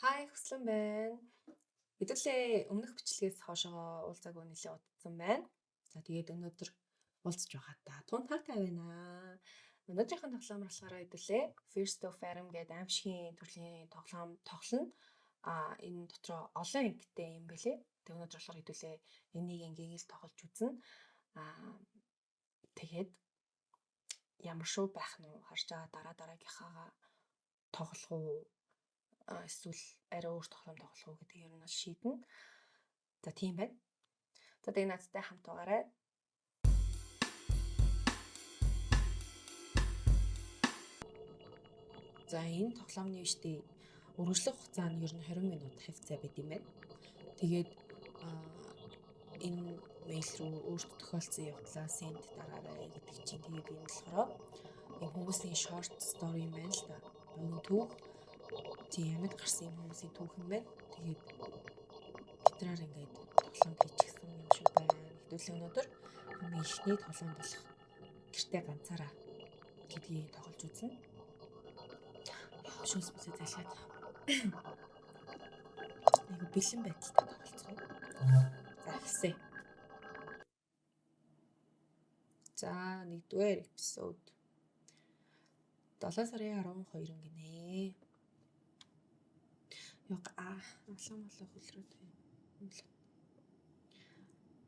Хай хүслэн байна. Хэдүүлээ өмнөх бичлэгээс хойшоо уулзаагүй нэлээд удсан байна. За тэгээд өнөөдөр уулзж байгаадаа тун тагтай байна. Өнөөдрийнхэн тоглоом болохоор хэдүүлээ First of Farum гэдэг аимшигын төрлийн тоглоом тоглоно. Энэ дотроо олон ангитай юм бэлээ. Тэг өнөөдөр болохоор хэдүүлээ энийг ангигийг тоглож үзнэ. Тэгээд ямар шүү байх нь харж байгаа дараагийнхаа тоглох уу эсвэл арай өөр тоглоом тоглох уу гэдэг юм нь шийднэ. За тийм байна. За тэгээ надтай хамт байгаарай. За энэ тоглоомны биштэй үргэлжлэх хугацаа нь ер нь 20 минут хавцаа байд юм байна. Тэгээд энэ мэйл рүү өөртөө тохиолдсон явдлаа сент дараарай гэдэг чинь тэгээд энэ болохоор энэ хүмүүсийн short story юм байна л да. Богино түүх тийм ямад гарсан юм хүмүүсийн түүх юм байна. Тэгээд бидраар ингээд тоглоом хийчихсэн юм шиг байна. Хэдүүлээ өнөөдөр хамгийн ихний тоглоом болох гэртээ ганцаараа гэдгийг тоглож үзнэ. Шүүс бүсээ залгаад. Нэг бэлэн байдалтай тоглолцгоо. За эхлэе. За нэгдүгээр эпизод 7 сарын 12 гинэ. Яг алам хөлрөөд юм.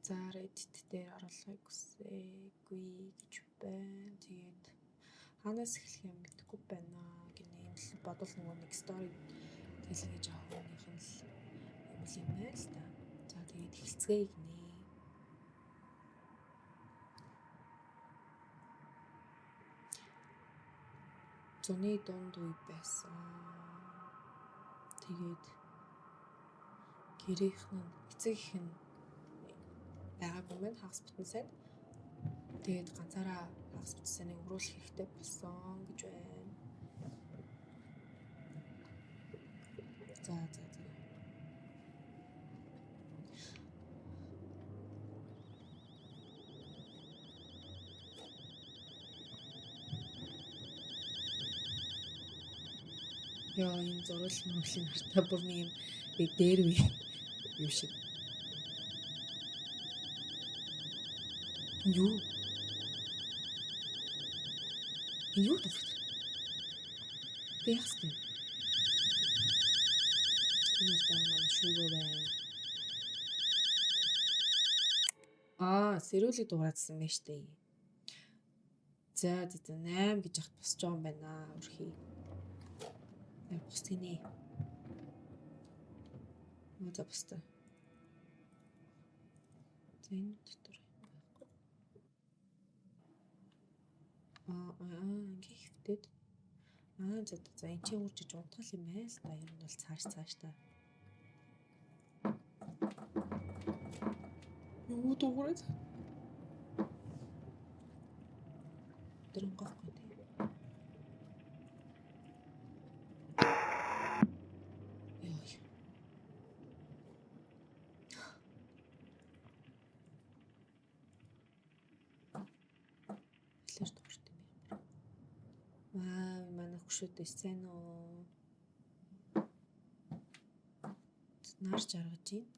За Reddit дээр оруулахыг хүсээгүй гэж байна. Тэгээд ханаас эхлэх юм мэдэхгүй байна гинэ. Энэ бодвол нөгөө нэг story тэлэх гэж авахных нь л юм байна л да. За тэгээд эхэлцгээе гинэ. Зуны дунд үе байсан. Тэгээд гэрийнх нь эцэг их нь байгаагүй мэн хагас бүтэн сайн. Тэгээд ганцаараа хагас бүтэн сайныг өрөөлөх хэрэгтэй болсон гэж байна. За. Яа энэ зурвал мөнгөлийн хартаа бүр нэг юм дээр үе юм шиг. Юу вэ? Бяхстай. Энэ стаман шүүгөө байна. Сэрүүлэг дугаацсан байж тээ. За 8 гэж ахт босч байгаа юм байна. Өрхий. Босгоны. За бостой. Зэн дотор байхгүй. Ингээ хөвтөд. За энэ чинь үржиж унтгал юм байл та. Ер нь бол цааш та. Юу дуурайд? Дөрөнгөхгүй тий. Манай хөшөөдөө сайн уу? Нарж аргаж байна.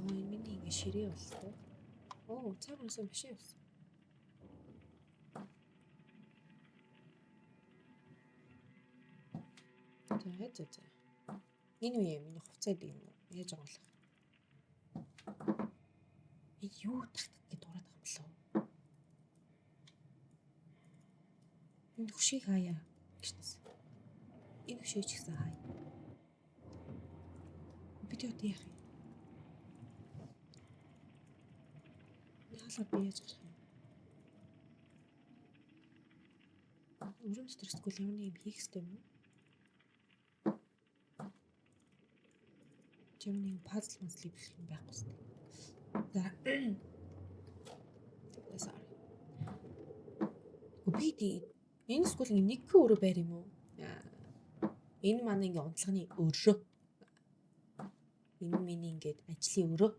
Миний ингэ ширээ боллоо. Цаг унсан биш ээ. За. Энэ үе миний хувцас дэг юм уу? Яаж оруулах? Юу тагтах гэж дураад байгаа юм болов? Энэ хөшийг хаяа гişнээс. Энэ хөшөөч гэсэн хай. Бид яа яах юм? Яалаа би яаж гарах юм? Өрөм стрессгүй л ямар нэг юм хийх хэрэгтэй юм уу? Чим нэг пазл хийх юм байхгүй юм. За. Sorry. Энэ скул нэг өөрөө байр юм уу? Энэ маань ингээ унтлагын өрөө. Энэ миний ингээд ажлын өрөө.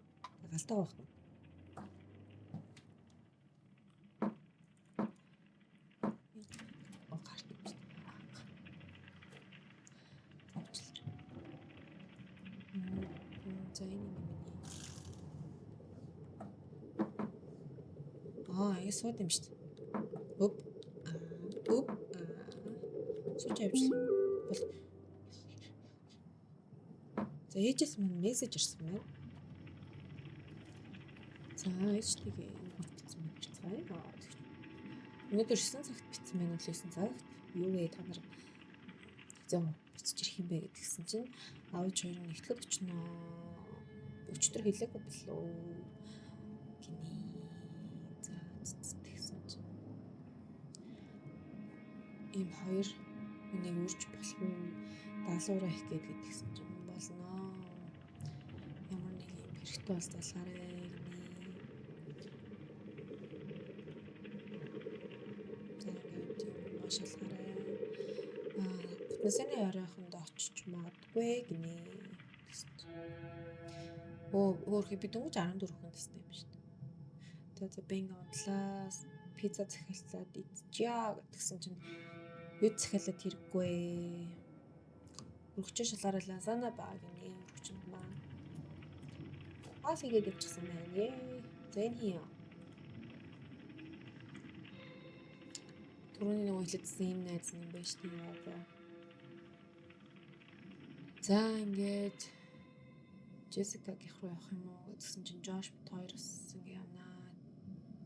Галтаа байх юм. За энэ юм миний. Энэ сууд юм шүү дээ. Өп. Сууж авчлаа. Бол. За ээжээс минь мессеж ирсэн байна. За ээжтэйгээ ингэж бичсэн байна гэж цаая. Өнөөдөр 9 цагт бичсэн байна уу 9 цагт. Юу вэ та нар зөө буцаж ирэх юм бэ гэдгсэн чинь аавч хоёр нь ихтгэл өчнөө өчтөр хэлээгүй болов гинэ. За тэгсэн чинь ийм хоёр үнийг үрж болох уу даалгавраа их гэдгсэн чинь болно. Ямар нэг юм хэрэгтэй бол залгаарай гинэ. Шалгараа. Бүтнэсний оройхонд очиж магадгүй гинэ. Өөр би дөнгөж 14 хүн тэстэй юм шүү дээ. Тэгээд бэнг онлаа пицца захиалцаад идчихъя гэдгсэн чинь юу захиалаад хэрэггүй. Өргөчөө шалгараа лазана баа гинэ. Өргөчөнд маань. Хийгээд явчихсан байна. За энэ хий. Түрүүний нэг хэлсэн юм найз юм байна шүү дээ. За ингээд Джессика гэх руу явах юм уу гэсэн чинь Жош бит хоёр бас ингээ явнаа.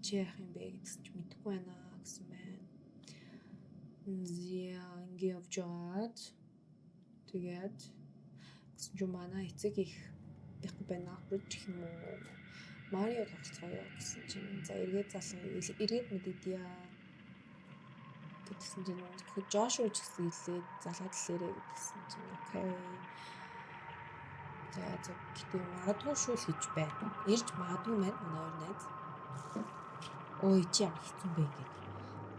Чи яах юм бэ гэсэн чинь мэдэхгүй байна гэсэн байна. Зя ингээ явжгаад тэгээд гэсэн чинь манай эцэг их яахгүй байна. Бүрж их юм уу? Марио тоглоцгоё гэсэн чинь за эргээд мэдээдья. Тэгсэн чинь Жош уу ч гэсэн хэлээд залгаад лээрээ гэдгсэн чинь окей. За гэтээ магадгүй шүү л гэж байна. Ирж магадгүй маань манай хоёр найз. Ой чи ямар хэцүү бэ гэдэг.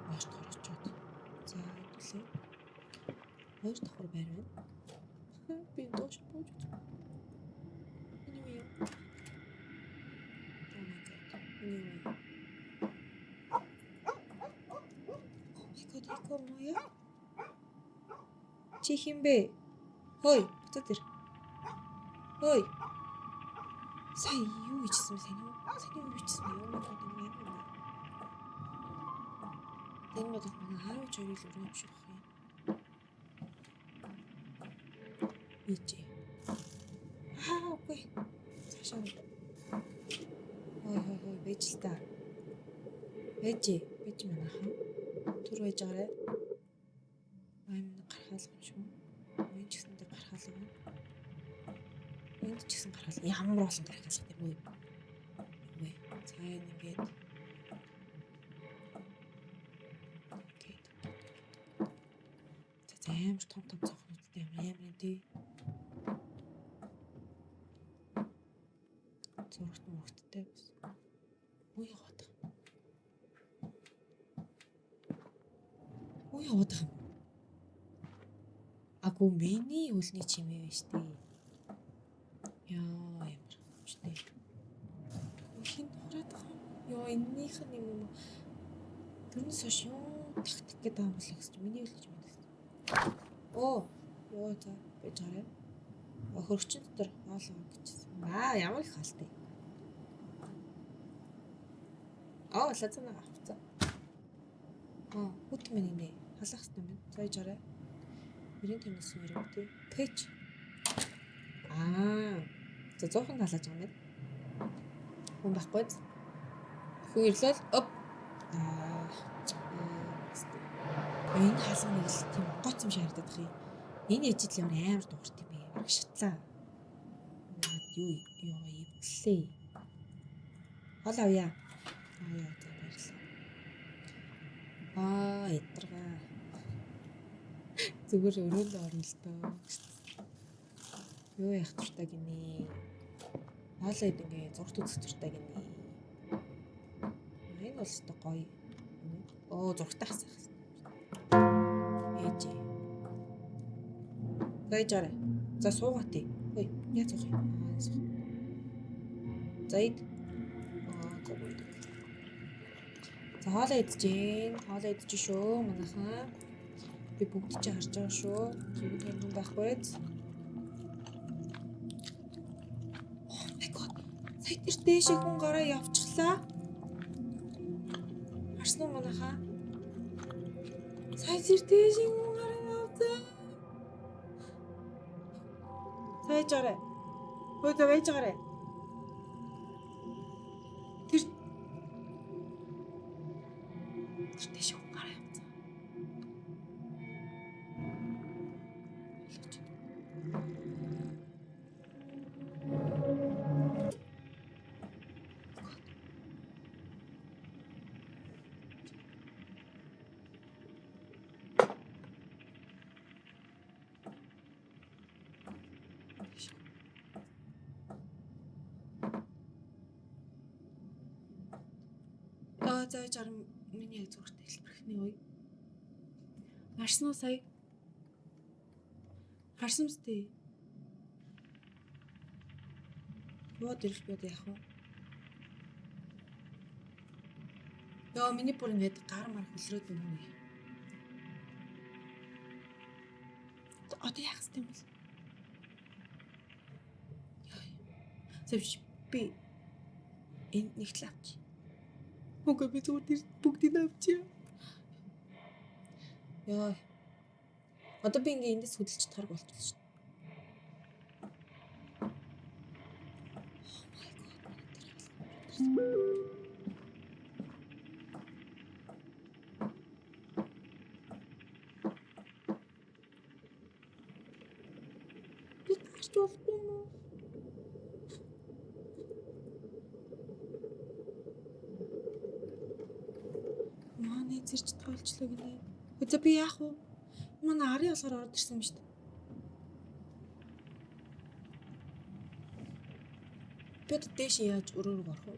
Маш төрөчөөд. За хэлээ. Хоёр давхар байр байна. Би доош бууж үзье. Anyway. 뭐야? Чи хин бэ? Хой, буцаад ир. Хой. Сая юу хийчихсэн бэ сайн юу? Сайн юу хийчихсэн бэ? Юу бодож юм бэ? Энэ бодож манай хааж өрөөл өрөө биш байх юм. Ичи. Үгүй. Цаашаа. Хой, бэж л та. Бэж манай хаа. Түр байж байгаарэ. Аймаг гархаалга юм шүү. Энд ч гэсэндээ гархаалга юм. Энд ч гэсэн гархаалга. Ямар болон гархаалга юм бэ? Үгүй. Цаа ингээд. За амар том цохнуудтай амар тий. Зургт мөрөгттэй бас. Үй яваад. Агуу миний үлний чимээ биш тий. Яа ямар хүчтэй. Хин хураад байгаа. Яа эннийх нь юм уу? Тэрнээс хойш юу тактик гэдэг юм болоо гэж миний үлний чимээ гэсэн. Ёо за байж гараа. Хөрөгчөн дотор хоолоо гэжсэн. Ямар их хаалтай. Лазана авцаа. Хөт минь нэ халах хэвээр байна. Заяж арай. Ирэн тэнэс юм тий. Пэч. За 100хан халааж байгаа юм. Хүн байхгүй. Хүн ирлээ. Оп. Энэ хаалга нэг л тийм гоц юм шиг харагдаад байгаа юм. Энэ ижил ямар амар дуурт юм бэ? Бараг шатлаа. Юу ивдлээ. Хол авъя. За баярлалаа. Ядаргаа. Зүгээр өрөөлөө орно л доо. Юу яах туртаа гинэ. Хоолой ингээ зургт үзэх туртаа гинэ. Энэ бол өстой гоё. Зургтаа хасах. Ээж. Гайжаарэ. За суугаатий. Хөөе, яа цох юм. За ид. За хоолой идэж шүү манайхаа. Би бүгд чи харж байгаа шүү. Зүг тань байхгүй. Тэр дээшээ хүн гараа явчихлаа. Харсан уу манайхаа? Сая тэр дээшээ хүн гараа явцаа. Сайж гараа. Хөөе байж гараа. Тэр дээшээ хүн гараа явцаа. Зааж ар миний яг зүгээртэй хэлбэрхний үе. Харсан уу сая? Харсан үстэй. Бод ирэх бод яах вэ? Яа миний бүр ингэж гар мар хөлрөөд байна уу? Одоо яах вэ юм бол? Зөвш би энэ нэгт авч. Үгүй би зүгээр бүгдийг авчия. Яа. Одоо би ингээ эндээс хөдөлж чадхаар болчихлоо шүү. Би гарч болохгүй юм уу? Манай зэрч тоолчлоо гинэ. Өдөө би яах вэ? Манай арын болохоор орж ирсэн юм шүү дээ. Би одоо дээш яаж өрөөрөг орох вэ?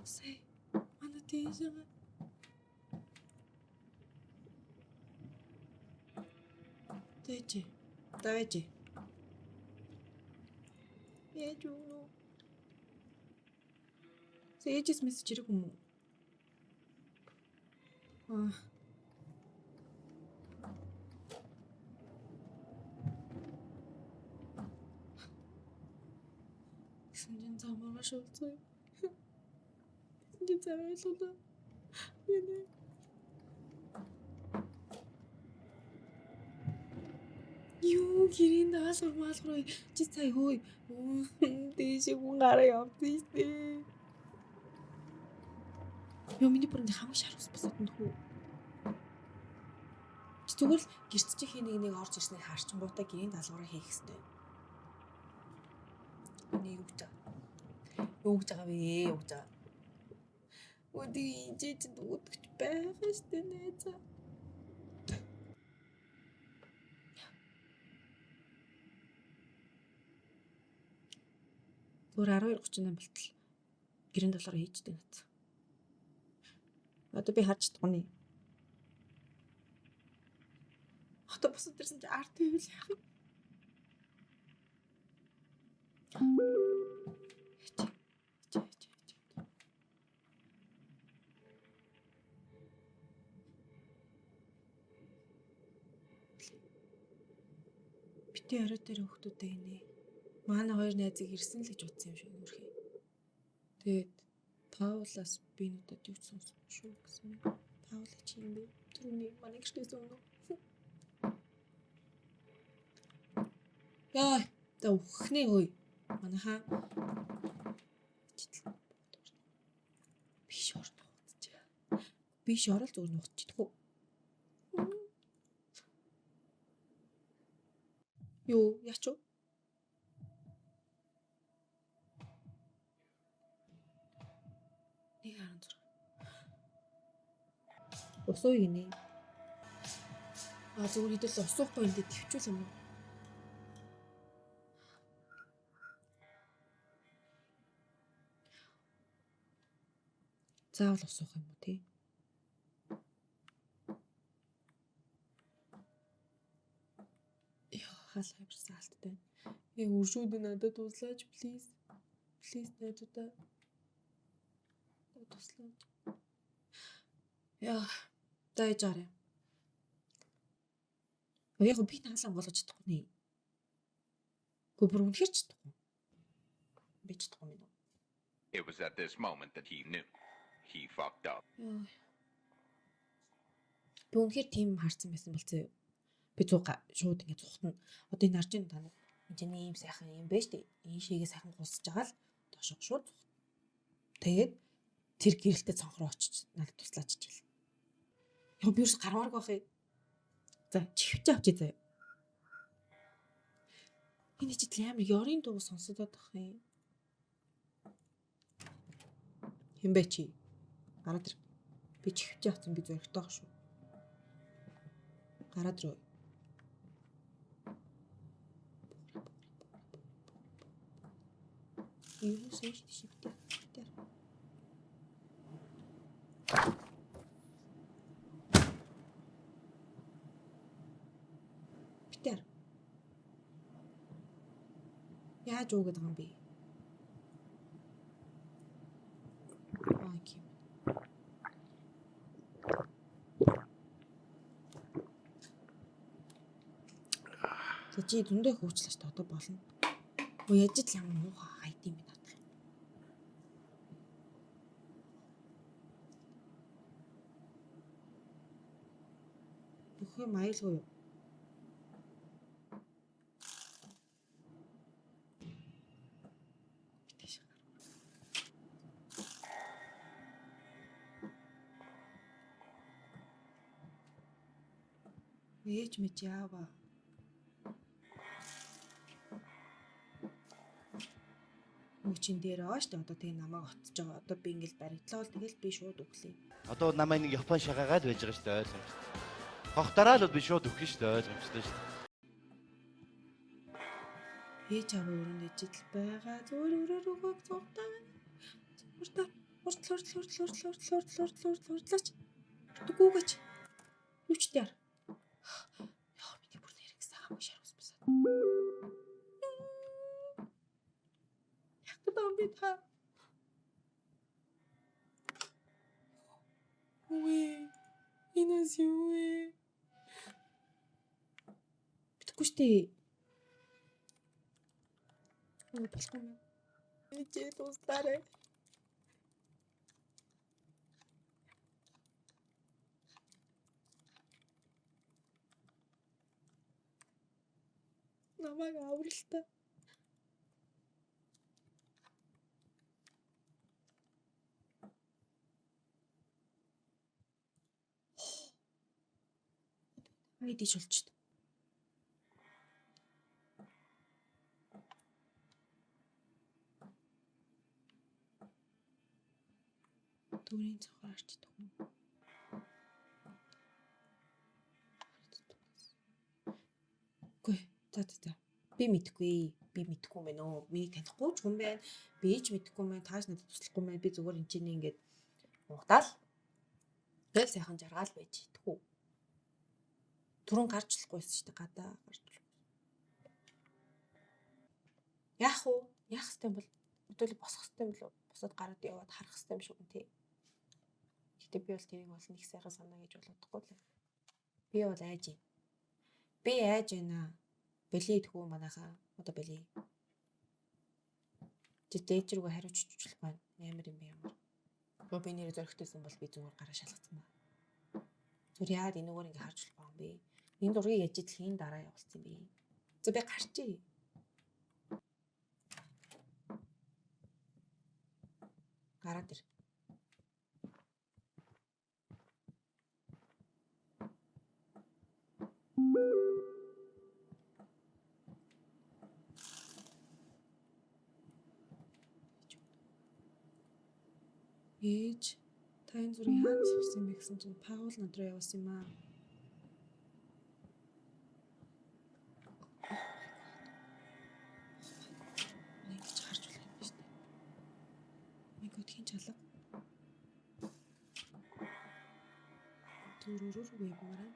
Say, ana teyzeme. Тээч. Давэж. Яаж юу? Сээжс мессеж ирэх юм уу? Синжин замаар шуулцгаа. Синжин замаар шуулцгаа. Яна. Юу гэрийн даасар маалгараа чи цай хөөе. Дээшээ хүн гараа явдсан штэ. Юу миний бүрэн хамгийн шарус босоод нөхөө. Чи зүгээр л гэрч чи хий нэг орж ирснийг харчин гутаа гэрийн даалгавраа хийх хэвээр. Энийг өгч байгаа. Юу гэж байгаа вэ? Юу гэж байгаа. Өдөө инжиж дуудагч байгаа штэ нээзаа. Өөр 12:38 болтол гэрийн даалгавраа хийжтэй нэт. Одоо би харж чадахгүй. Одоо босод ирсэн чи арт хийвэл яах вэ? Бити орой дээр хүүхдүүдтэй инээ. Манай хоёр найзыг ирсэн л гэж утсан юм шиг нөрхий. Тэгээд Паулаас би нүдэд юу сонсон шүү гэсэн. Паул чи юм бэ? Түрүүний манай гэртээс өнөө. Яа, За үхнээ хөөе. Манайхаа биш орно хуудчих. Биш орол зүгээр нууцчих уу? Юу яач вэ? Нэг 16. Усуу гинэ. Зүгээр хэдэл усуухгүй энэ төвчүүл юм уу? Заавал усуух юм уу тий? Яа, хаалга явсан алттай. Үршүүд надад туслаач please. Please надад туслаач. Яа, дайжаарэ. Яг би таалан болгож чадахгүй нэ. Гүбэр үнэхэр ч чадахгүй. Би ч чадахгүй юм. It was at this moment that he knew he fucked up. Би үнэхээр тийм харсан байсан бол зөө. Би шууд ингэ цухтана. Одоо энэ аржин тань энэ ийм сайхан юм байж тээ. Энэ шигээ сайхан гусж байгаа л доошоо шууд цухтана. Тэгээд тэр гэрэлтэй цонхроо очиж надад туслаач хичээл. Яа би юус гармааргүй бах юм. За чихвч авчи заяа. Энэ чи амар ёрын дуу сонсодод бах юм. Хин бэ чи? Гараад ир. Би чихвч авсан би зөрөгтэй баг шүү. Гараад руу. Юу хийж шивтэй. Питер. Яаж уугаад байгаа юм бэ? Окей. За чи дүндээ хөөчлөөч та одоо болно. Уу яаж л ямар муухай хайд юм бэ надад. Бүхий маялгүй юу? Ээж мэд яава. Чин дээр аа штэ одоо тэгээ намайг отцож байгаа. Одоо би ингээл баригдлаа бол тэгэл би шууд өглөө. Одоо намайг нэг Япон шагаагаад байж байгаа штэ ойлгомжтой. Хохтараа л би шууд өгөх штэ ойлгомжтой штэ. Ээж аваа өрөөнд ижил байгаа. Зүгээр өрөөрөө цугтаа. Уртлаач. Дгүүгээч. Юу ч дээр. Яа миний бүр нэрэгсэн хамаг шарус бисаад. Бамбита. Ой. Инээс юу вэ? Битгэхгүй штэ. Болохгүй юм. Би ч тустараа. Намайг авралтай. Мэдээж болчихд. Төрийн цохоор арчдаг юм. Үгүй. За. Би мэдгүй юм байна уу? Миний танихгүй ч хүн байна. Би ч мэдгүй юм байна. Тааш надад туслахгүй юм байна. Би зүгээр энэ чинь ингээд унгатаал. Тэгэл сайхан жаргаал байж идэггүй. Түрүүн гарчлахгүйсэн шүү дээ. Гадаа гарчлах. Яах вэ? Яах хэвтэй бол өдөрт босох хэвтэй бол босоод гараад яваад харах хэвтэй юм шүү тий. Гэтэ би бол тэрийг бол нэг сайхан санаа гэж бодохгүй л. Би бол айж юм. Би айж байна. Бэлий тхүү манайхаа. Одоо бэлий. Дээж рүүгээ хариуч чучлах байна. Ямар юм бэ ямар. Би нэр зөрөгтэйсэн бол би зүгээр гараа шалгацсан ба. Зүр яад энэгээр ингээ харж болох юм бэ? Энэ зургийг яж идэл хийн дараа явуулсан юм бэ? За би гарчээ. Гараад ир. Ээж та энэ зүрийг хаанаас авсан юм бэ гэсэн чинь Паул над руу явуулсан юм аа. Нэг ч харж болох юм биш үү? Нэг өдхийн чалга. Төрөөр вебмараа.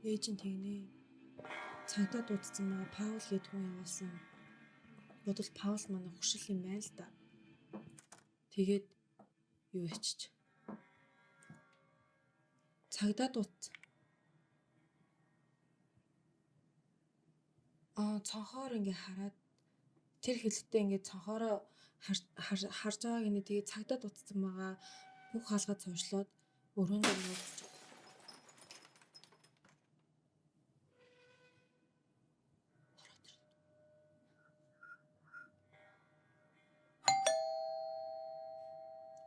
Ээж нь тэгнэ. Цагдаа дуудсан маа Паул гээд хүн явуулсан. Бодвол Паул манай хөшил юм байна л да. Тэгээд юу ячиж. Цагдаа дуудсан. Цонхоор ингээ хараад тэр хэлэхдээ ингээ цонхоороо харж байгааг нэ тэгээд цагдаа дуудсан байгаа. Бүх хаалгаа цовшлоод өрөөндөө нууцж.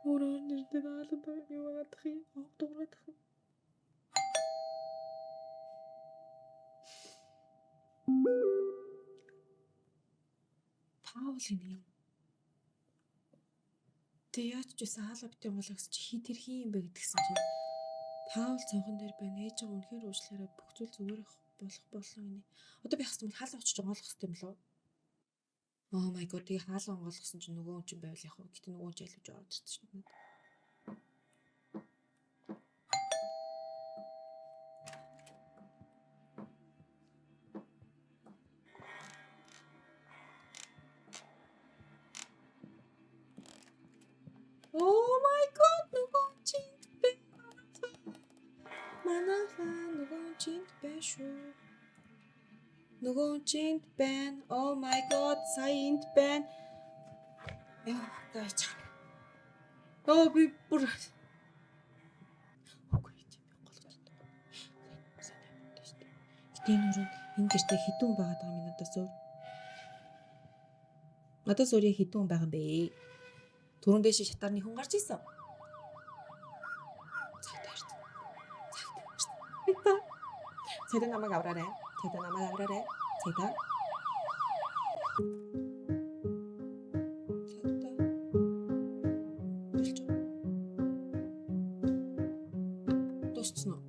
Өрөөнд дээр даалаа юу яадах юм? Дуурайдах юм. Паул юм. Тэ яаж ч байсан хаалга битэн болгоос чи хий тэр хий юм бэ гэдгсэн чинь Паул цонхон дээр байна. Ээж байгаа үнэхээр уучлаарай. Бүх зүйл зүгээр болох болон ini. Одоо би хассан бол хаалга очиж онгойлгох хэрэгтэй юм лөө. Oh my god, тэгээ хаалга онгойлгосон чинь нөгөө хүн чинь байвал яг хөө. Гэтэ нөгөө хүн айлж ороод ирсэн чинь. Oh my god, нөгөө чинь бэ. Манайхаа нөгөө чинь бэ шүү. Нөгөө чинь байна. Oh my god, сая энд байна. Яа, таач. Би бүр үгүй чи би голч. Гэтэ энэ гэртээ хідүүн байгаад байгаа юм надаас өөр. Надаас өөр хідүүн байгаа юм бэ. Түрүүн дэше шатаарны хүн гарч ийсэн. Цайдаа намайг авраарай. Цайдаа. Дууссан уу?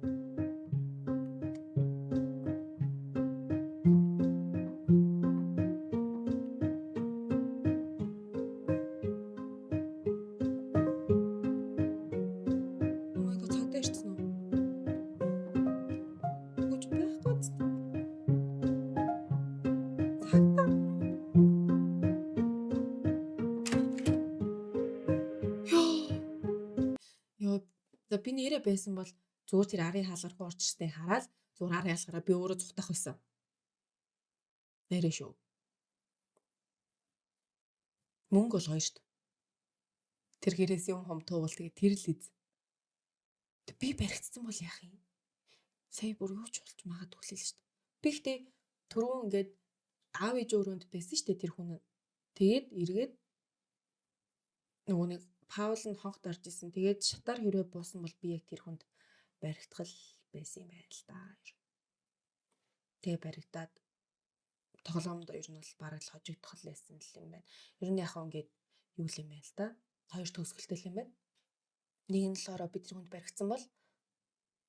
За би нэрээ байсан бол зүгээр тэр арын хаалгаар руу орж ирснийг хараад зүгээр арын хаалгаараа би өөрөө зүхтах байсан. Нэрээ шүү. Мөнгө бол хоёр шүү дээ. Тэр гэрээс юм хомтуувал тэгээ тэр л из. Би баригдсан бол яах юм? Сая бүр юу ч болж магадгүй л шүү дээ. Би ихтэй түрүүн ингээд аав ээж өрөөнд байсан шүү дээ тэр хүн. Тэгээд эргээд нөгөө нэг Паул нь хонхт орж исэн. Тэгээд шатаар хэрвээ буусан бол би яг тэр хүнд баригдгал байсан юм байна л да. Тэгээ баригдаад тоглоомд ер нь бол бараг л хожигдох байсан л юм байна. Ер нь яхаа ингээд юу л юм байна л да. Хоёр төгсгөлтэй юм байна. Нэг нь болохоор би тэр хүнд баригдсан бол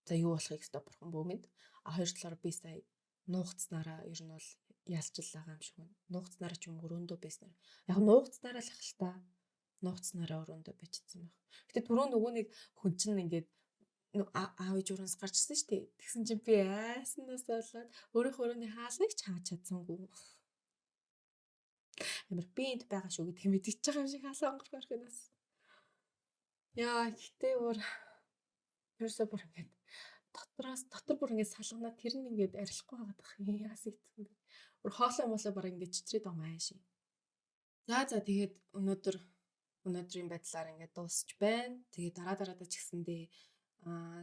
за юу болохыг өстө бурхан бөөмэнд. Хоёр талаараа би сая нуугцнараа ер нь бол ялчил байгаа юм шиг байна. Нуугцнараа ч юм өрөөндөө байснаар. Яг нуугцнараа л ах л та. Нуугцнараа өрөөндөө бичсэн байх. Гэтэ түрүү нөгөө нэг хүн чинь ингээд аав ээж өрөөс гарч ирсэн шүү дээ. Тэгсэн чинь би айснаас болоод өөрийнхөө өрөөний хаалгыг ч хааж чадсангүй. Ямар би энд байгаа шүү гэдгийг мэдчихэж байгаа юм шиг хаалга онгорхоор хэнээс. Яа, гэтээ бүр ерөөсөө бүр ингээд дотор бүр ингээд салганаа тэр нь ингээд арилахгүй байгаад бах юм яас ийцэн. Бүр хоолой молоо бараг ингээд чичрээд байгаа маа ши. За тэгээд өнөөдрийн байдлаар ингээд дуусч байна. Тэгээд дараадаа ч гэсэндээ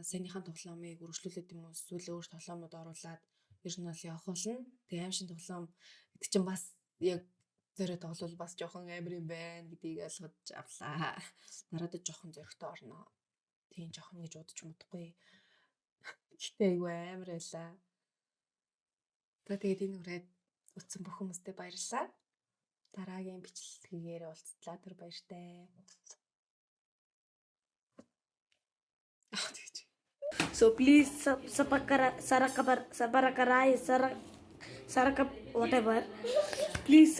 саяныхаа тоглоомыг үргэлжлүүлээд юм уу эсвэл өөр тоглоомнууд оруулаад ер нь бол явах болно. Тэгээд аим шин тоглоом гэдэг чинь бас яг зэрэг тоглол бас жоохон амар юм байна гэдгийг ойлгож авлаа. Дараадаг жоохон зөрөгтэй орно. Тийм жоохон гэж удаж модохгүй. Гэтэ айгүй амар байлаа. Тэгээд энэ үрээд утсан бүх хүмүүстээ баярлалаа. Дараагийн бичлэгээр уулзлаа түр баяртай. Тэгэж. So please whatever. Please